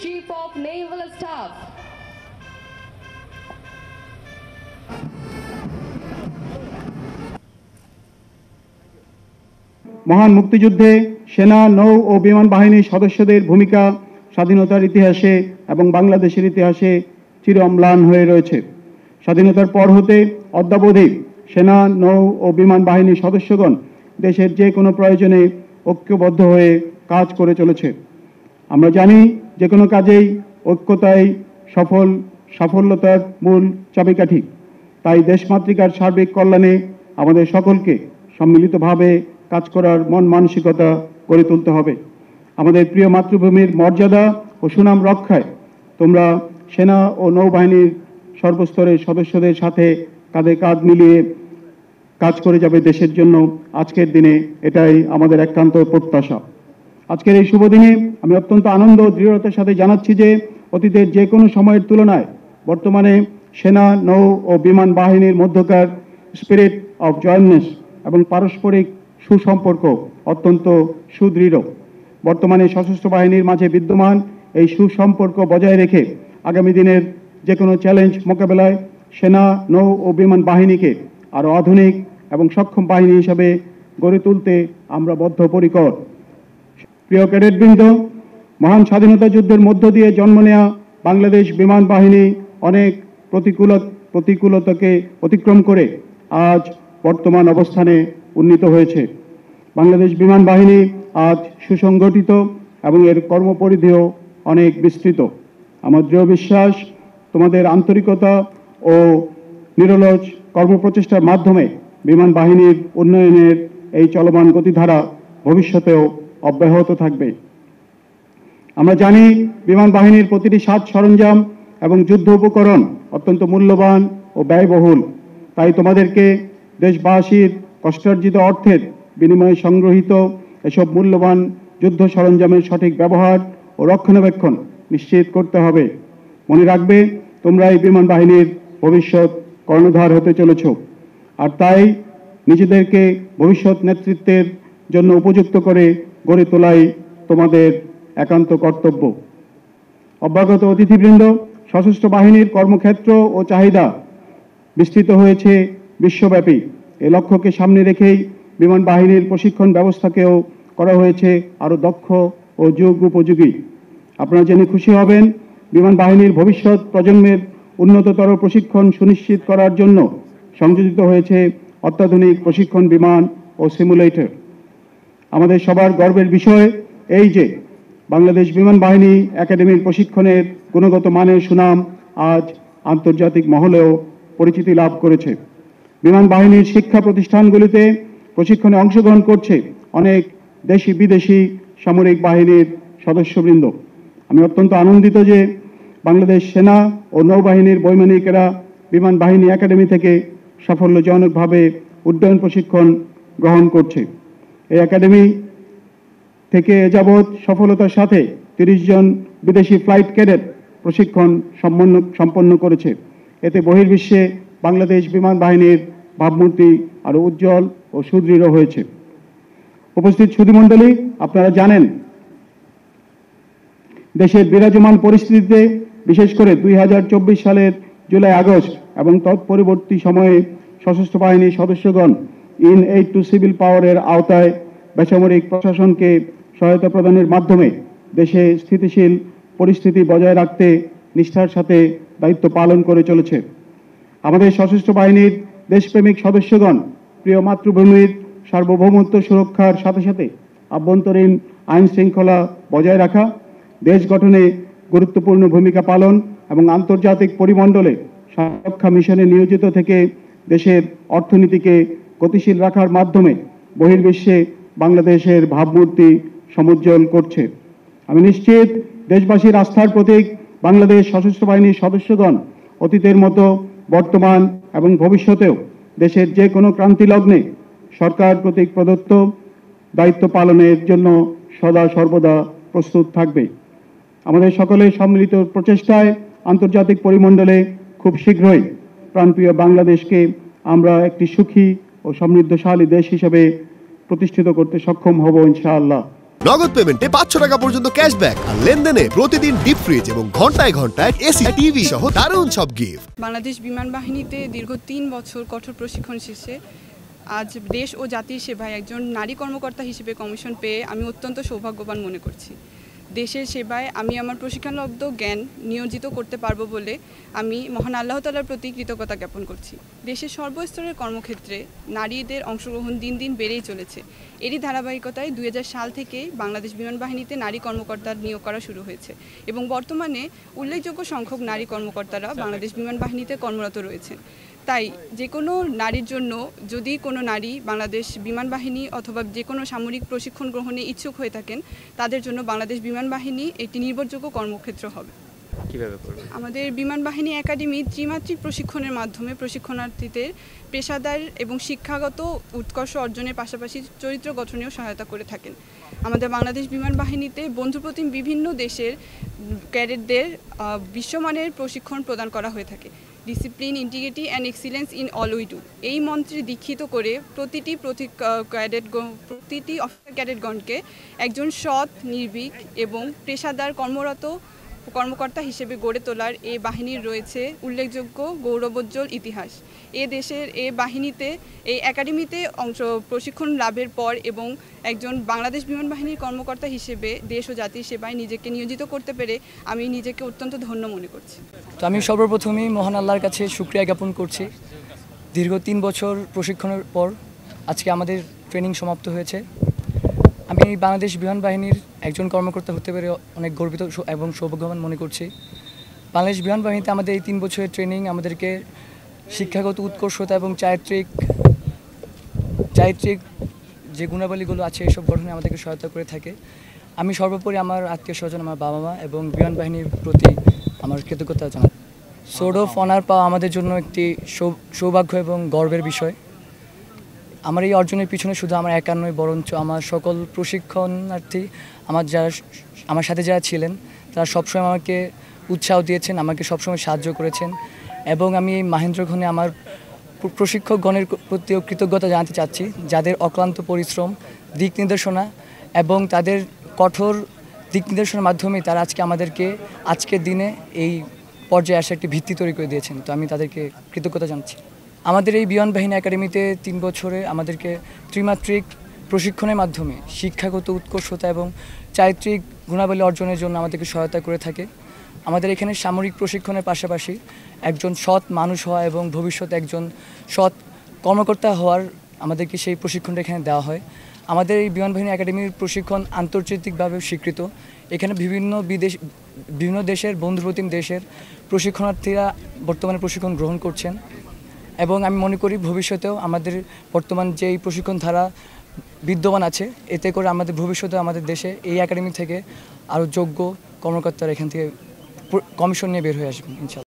Chief of Naval Staff. মহান মুক্তিযুদ্ধে সেনা, নৌ ও বিমান বাহিনীর সদস্যদের ভূমিকা স্বাধীনতার ইতিহাসে এবং বাংলাদেশের ইতিহাসে চির অম্লান হয়ে রয়েছে। স্বাধীনতার পর হতে অদ্যাবধি সেনা, নৌ ও বিমান বাহিনীর সদস্যগণ দেশের যে কোনো প্রয়োজনে ঐক্যবদ্ধ হয়ে কাজ করে চলেছে। আমরা জানি যে কোনো কাজেই ঐক্যতাই সাফল্যতার মূল চাবিকাঠি। তাই দেশমাতৃকার সার্বিক কল্যাণে আমাদের সকলকে সম্মিলিতভাবে কাজ করার মন মানসিকতা গড়ে তুলতে হবে। আমাদের প্রিয় মাতৃভূমির মর্যাদা ও সুনাম রক্ষায় তোমরা সেনা ও নৌবাহিনীর সর্বস্তরের সদস্যদের সাথে কাঁধে কাঁধ মিলিয়ে কাজ করে যাবে দেশের জন্য। আজকের দিনে এটাই আমাদের একান্ত প্রত্যাশা। আজকের এই শুভ দিনে আমি অত্যন্ত আনন্দ ও দৃঢ়তার সাথে জানাচ্ছি যে অতীতের যে কোনো সময়ের তুলনায় বর্তমানে সেনা, নৌ ও বিমান বাহিনীর মধ্যকার স্পিরিট অফ জয়েন্টনেস এবং পারস্পরিক সুসম্পর্ক অত্যন্ত সুদৃঢ়। বর্তমানে সশস্ত্র বাহিনীর মাঝে বিদ্যমান এই সুসম্পর্ক বজায় রেখে আগামী দিনের যে কোনো চ্যালেঞ্জ মোকাবেলায় সেনা, নৌ ও বিমান বাহিনীকে আরও আধুনিক এবং সক্ষম বাহিনী হিসাবে গড়ে তুলতে আমরা বদ্ধপরিকর। প্রিয় ক্যাডেটবৃন্দ, মহান স্বাধীনতা যুদ্ধের মধ্য দিয়ে জন্ম নেওয়া বাংলাদেশ বিমান বাহিনী অনেক প্রতিকূলতাকে অতিক্রম করে আজ বর্তমান অবস্থানে উন্নীত হয়েছে। বাংলাদেশ বিমান বাহিনী আজ সুসংগঠিত এবং এর কর্মপরিধিও অনেক বিস্তৃত। আমার দৃঢ় বিশ্বাস তোমাদের আন্তরিকতা ও নিরলস কর্মপ্রচেষ্টার মাধ্যমে বিমান বাহিনীর উন্নয়নের এই চলমান গতিধারা ভবিষ্যতেও অব্যাহত থাকবে। আমরা জানি বিমান বাহিনীর প্রতিটি সাজ সরঞ্জাম এবং যুদ্ধ উপকরণ অত্যন্ত মূল্যবান ও ব্যয়বহুল। তাই তোমাদেরকে দেশবাসীর কষ্টার্জিত অর্থের বিনিময়ে সংগ্রহীত এসব মূল্যবান যুদ্ধ সরঞ্জামের সঠিক ব্যবহার ও রক্ষণাবেক্ষণ নিশ্চিত করতে হবে। মনে রাখবে, তোমরা এই বিমান বাহিনীর ভবিষ্যৎ কর্ণধার হতে চলেছ, আর তাই নিজেদেরকে ভবিষ্যৎ নেতৃত্বের জন্য উপযুক্ত করে গড়ে তোলাই তোমাদের একান্ত কর্তব্য। অভ্যাগত অতিথিবৃন্দ, সশস্ত্র বাহিনীর কর্মক্ষেত্র ও চাহিদা বিস্তৃত হয়েছে বিশ্বব্যাপী। এই লক্ষ্যকে সামনে রেখেই বিমান বাহিনীর প্রশিক্ষণ ব্যবস্থাকেও করা হয়েছে আরও দক্ষ ও যুগ উপযোগী। আপনারা জেনে খুশি হবেন, বিমান বাহিনীর ভবিষ্যৎ প্রজন্মের উন্নততর প্রশিক্ষণ সুনিশ্চিত করার জন্য সংযোজিত হয়েছে অত্যাধুনিক প্রশিক্ষণ বিমান ও সিমুলেটর। আমাদের সবার গর্বের বিষয় এই যে বাংলাদেশ বিমান বাহিনী একাডেমির প্রশিক্ষণের গুণগত মানের সুনাম আজ আন্তর্জাতিক মহলেও পরিচিতি লাভ করেছে। বিমান বাহিনীর শিক্ষা প্রতিষ্ঠানগুলিতে প্রশিক্ষণে অংশগ্রহণ করছে অনেক দেশি বিদেশি সামরিক বাহিনীর সদস্যবৃন্দ। আমি অত্যন্ত আনন্দিত যে বাংলাদেশ সেনা ও নৌবাহিনীর বৈমানিকেরা বিমান বাহিনী একাডেমি থেকে সাফল্যজনকভাবে উড্ডয়ন প্রশিক্ষণ গ্রহণ করছে। এই একাডেমি থেকে যাবৎ সফলতার সাথে 30 জন বিদেশি ফ্লাইট ক্যাডেট প্রশিক্ষণ সম্পন্ন করেছে। এতে বহির্বিশ্বে বাংলাদেশ বিমান বাহিনীর ভাবমূর্তি আরও উজ্জ্বল ও সুদৃঢ় হয়েছে। উপস্থিত সুধীমণ্ডলী, আপনারা জানেন দেশের বিরাজমান পরিস্থিতিতে বিশেষ করে 2024 সালের জুলাই আগস্ট এবং তৎপরবর্তী সময়ে সশস্ত্র বাহিনীর সদস্যগণ ইন এইড টু সিভিল পাওয়ারের আওতায় বেসামরিক প্রশাসনকে সহায়তা প্রদানের মাধ্যমে দেশে স্থিতিশীল পরিস্থিতি বজায় রাখতে নিষ্ঠার সাথে দায়িত্ব পালন করে চলেছে। আমাদের সশস্ত্র বাহিনীর দেশপ্রেমিক সদস্যগণ প্রিয় মাতৃভূমির সার্বভৌমত্ব সুরক্ষার সাথে সাথে আভ্যন্তরীণ আইন শৃঙ্খলা বজায় রাখা, দেশ গঠনে গুরুত্বপূর্ণ ভূমিকা পালন এবং আন্তর্জাতিক পরিমণ্ডলে সুরক্ষা মিশনে নিয়োজিত থেকে দেশের অর্থনীতিকে গতিশীল রাখার মাধ্যমে বহির্বিশ্বে বাংলাদেশের ভাবমূর্তি সমুজ্জ্বল করছে। আমি নিশ্চিত দেশবাসীর আস্থার প্রতীক বাংলাদেশ সশস্ত্র বাহিনীর সদস্যগণ অতীতের মতো বর্তমান এবং ভবিষ্যতেও দেশের যে কোনো ক্রান্তি লগ্নে সরকার কর্তৃক প্রদত্ত দায়িত্ব পালনের জন্য সদা সর্বদা প্রস্তুত থাকবে। আমাদের সকলের সম্মিলিত প্রচেষ্টায় আন্তর্জাতিক পরিমণ্ডলে খুব শীঘ্রই প্রাণপ্রিয় বাংলাদেশকে আমরা একটি সুখী ও সমৃদ্ধশালী দেশ হিসেবে প্রতিষ্ঠিত করতে সক্ষম হব ইনশাআল্লাহ। নগদ পেমেন্টে 500 টাকা পর্যন্ত ক্যাশব্যাক আর লেনদেনে প্রতিদিন ডিপ ফ্রিজ এবং ঘন্টায় ঘন্টায় এসি টিভি সহ দারুণ সব গিফট। বাংলাদেশ বিমান বাহিনীতে দীর্ঘ 3 বছর কঠোর প্রশিক্ষণ শেষে আজ দেশ ও জাতির সেবায় একজন নারী কর্মকর্তা হিসেবে কমিশন পেয়ে আমি অত্যন্ত সৌভাগ্যবান মনে করছি। দেশের সেবায় আমি আমার প্রশিক্ষণলব্ধ জ্ঞান নিয়োজিত করতে পারবো বলে আমি মহান আল্লাহ তাআলার প্রতি কৃতজ্ঞতা জ্ঞাপন করছি। দেশের সর্বস্তরের কর্মক্ষেত্রে নারীদের অংশগ্রহণ দিন দিন বেড়েই চলেছে। এরই ধারাবাহিকতায় 2000 সাল থেকে বাংলাদেশ বিমান বাহিনীতে নারী কর্মকর্তার নিয়োগ করা শুরু হয়েছে এবং বর্তমানে উল্লেখযোগ্য সংখ্যক নারী কর্মকর্তারা বাংলাদেশ বিমান বাহিনীতে কর্মরত রয়েছেন। তাই যে কোনো নারীর জন্য যদি কোনো নারী বাংলাদেশ বিমান বাহিনী অথবা যে কোনো সামরিক প্রশিক্ষণ গ্রহণে ইচ্ছুক হয়ে থাকেন তাদের জন্য বাংলাদেশ বিমান বাহিনী একটি নির্ভরযোগ্য কর্মক্ষেত্র হবে। কিভাবে করবে? আমাদের বিমান বাহিনী একাডেমি ত্রিমাত্রিক প্রশিক্ষণের মাধ্যমে প্রশিক্ষণার্থীদের পেশাদার এবং শিক্ষাগত উৎকর্ষ অর্জনের পাশাপাশি চরিত্র গঠনেও সহায়তা করে থাকেন। আমাদের বাংলাদেশ বিমান বাহিনীতে বন্ধুপ্রতিম বিভিন্ন দেশের ক্যাডেটদের বিশ্বমানের প্রশিক্ষণ প্রদান করা হয়ে থাকে। Discipline, integrity and excellence in all we do এই মন্ত্রে দীক্ষিত করে প্রতিটি অফিসার ক্যাডেটগণকে একজন সৎ, নির্ভীক এবং পেশাদার কর্মকর্তা হিসেবে গড়ে তোলার এই বাহিনীর রয়েছে উল্লেখযোগ্য গৌরবোজ্জ্বল ইতিহাস। দেশের বাহিনীতে এই একাডেমিতে প্রশিক্ষণ লাভের পর এবং একজন বাংলাদেশ বিমান বাহিনীর কর্মকর্তা হিসেবে দেশ ও জাতির সেবায় নিজেকে নিয়োজিত করতে পেরে আমি নিজেকে অত্যন্ত ধন্য মনে করছি। তো আমি সর্বপ্রথমেই মহান আল্লাহর কাছে শুকরিয়া জ্ঞাপন করছি। দীর্ঘ 3 বছর প্রশিক্ষণের পর আজকে আমাদের ট্রেনিং সমাপ্ত হয়েছে। আমি বাংলাদেশ বিমান বাহিনীর একজন কর্মকর্তা হতে পেরে অনেক গর্বিত এবং সৌভাগ্যবান মনে করছি। বাংলাদেশ বিমান বাহিনীতে আমাদের এই 3 বছরের ট্রেনিং আমাদেরকে শিক্ষাগত উৎকর্ষতা এবং চারিত্রিক যে গুণাবলীগুলো আছে এসব গঠনে আমাদেরকে সহায়তা করে থাকে। আমি সর্বোপরি আমার আত্মীয় স্বজন, আমার বাবা মা এবং বিমান বাহিনীর প্রতি আমার কৃতজ্ঞতা জানাই। সোর্ড অফ অনার পাওয়া আমাদের জন্য একটি সৌভাগ্য এবং গর্বের বিষয়। আমার এই অর্জনের পিছনে শুধু আমার একা নয়, বরঞ্চ আমার সকল প্রশিক্ষণার্থী, আমার সাথে যারা ছিলেন তারা সবসময় আমাকে উৎসাহ দিয়েছেন, আমাকে সবসময় সাহায্য করেছেন এবং আমি এই মাহেন্দ্রক্ষণে আমার প্রশিক্ষকগণের প্রতিও কৃতজ্ঞতা জানাতে চাচ্ছি, যাদের অক্লান্ত পরিশ্রম, দিক নির্দেশনা এবং তাদের কঠোর দিক নির্দেশনার মাধ্যমে তারা আমাদেরকে আজকের দিনে এই পর্যায়ে আসা একটি ভিত্তি তৈরি করে দিয়েছেন। তো আমি তাদেরকে কৃতজ্ঞতা জানাচ্ছি। আমাদের এই বিমান বাহিনী একাডেমিতে 3 বছরে আমাদেরকে ত্রিমাত্রিক প্রশিক্ষণের মাধ্যমে শিক্ষাগত উৎকর্ষতা এবং চারিত্রিক গুণাবলী অর্জনের জন্য আমাদেরকে সহায়তা করে থাকে। আমাদের এখানে সামরিক প্রশিক্ষণের পাশাপাশি একজন সৎ মানুষ হওয়া এবং ভবিষ্যতে একজন সৎ কর্মকর্তা হওয়ার আমাদেরকে সেই প্রশিক্ষণটা এখানে দেওয়া হয়। আমাদের এই বিমান বাহিনী একাডেমির প্রশিক্ষণ আন্তর্জাতিকভাবে স্বীকৃত। এখানে বিভিন্ন দেশের বন্ধুপ্রতিম দেশের প্রশিক্ষণার্থীরা বর্তমানে প্রশিক্ষণ গ্রহণ করছেন এবং আমি মনে করি ভবিষ্যতেও আমাদের বর্তমান যেই প্রশিক্ষণ ধারা বিদ্যমান আছে এতে করে আমাদের ভবিষ্যতে আমাদের দেশে এই একাডেমি থেকে আরও যোগ্য কর্মকর্তারা এখান থেকে কমিশন নিয়ে বের হয়ে আসবেন ইনশাআল্লাহ।